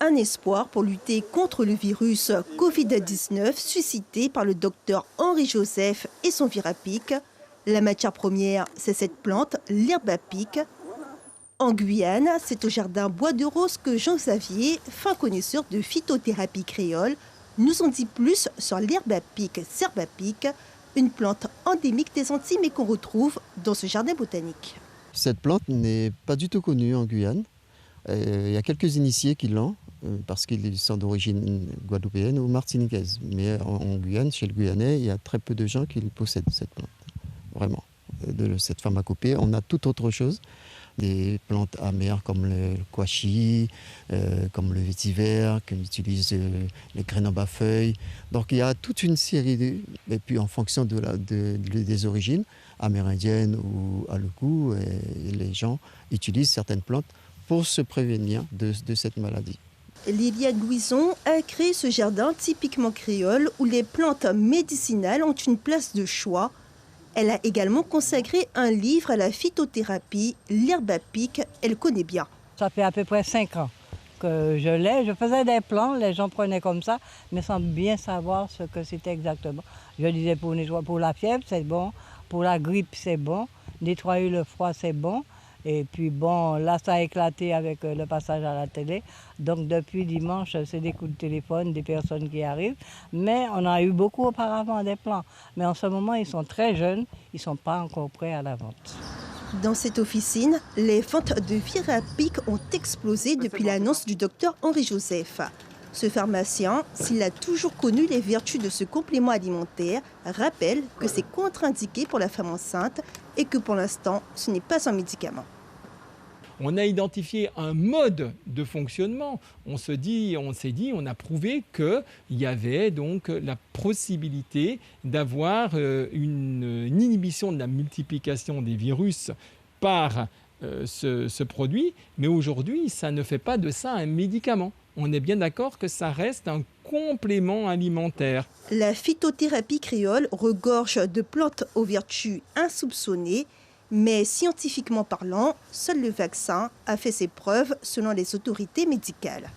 un espoir pour lutter contre le virus Covid-19 suscité par le docteur Henri Joseph et son Virapique. La matière première, c'est cette plante, l'herbe à pic. En Guyane, c'est au jardin Bois de Rose que Jean Xavier, fin connaisseur de phytothérapie créole, nous en dit plus sur l'herbe à pic, cerbe à pic, une plante endémique des Antilles mais qu'on retrouve dans ce jardin botanique. Cette plante n'est pas du tout connue en Guyane. Il y a quelques initiés qui l'ont, parce qu'ils sont d'origine guadeloupéenne ou martiniquaise. Mais en Guyane, chez le Guyanais, il y a très peu de gens qui possèdent cette plante. Vraiment. De cette pharmacopée, on a toute autre chose. Des plantes amères comme le kouachi, comme le vétiver, qu'on utilise les graines en bas-feuilles. Donc il y a toute une série, et puis en fonction des origines, amérindiennes ou aloukou, les gens utilisent certaines plantes pour se prévenir de cette maladie. Liliane Louison a créé ce jardin typiquement créole où les plantes médicinales ont une place de choix. Elle a également consacré un livre à la phytothérapie, l'herbe à pic, elle connaît bien. Ça fait à peu près 5 ans que je l'ai. Je faisais des plans, les gens prenaient comme ça, mais sans bien savoir ce que c'était exactement. Je disais pour la fièvre, c'est bon, pour la grippe, c'est bon, nettoyer le froid, c'est bon. Et puis bon, là, ça a éclaté avec le passage à la télé. Donc depuis dimanche, c'est des coups de téléphone, des personnes qui arrivent. Mais on a eu beaucoup auparavant des plans. Mais en ce moment, ils sont très jeunes, ils ne sont pas encore prêts à la vente. Dans cette officine, les ventes de Virapique ont explosé depuis l'annonce du docteur Henri Joseph. Ce pharmacien, s'il a toujours connu les vertus de ce complément alimentaire, rappelle que c'est contre-indiqué pour la femme enceinte et que pour l'instant, ce n'est pas un médicament. On a identifié un mode de fonctionnement. On a prouvé qu'il y avait donc la possibilité d'avoir une inhibition de la multiplication des virus par ce produit. Mais aujourd'hui, ça ne fait pas de ça un médicament. On est bien d'accord que ça reste un complément alimentaire. La phytothérapie créole regorge de plantes aux vertus insoupçonnées, mais scientifiquement parlant, seul le vaccin a fait ses preuves selon les autorités médicales.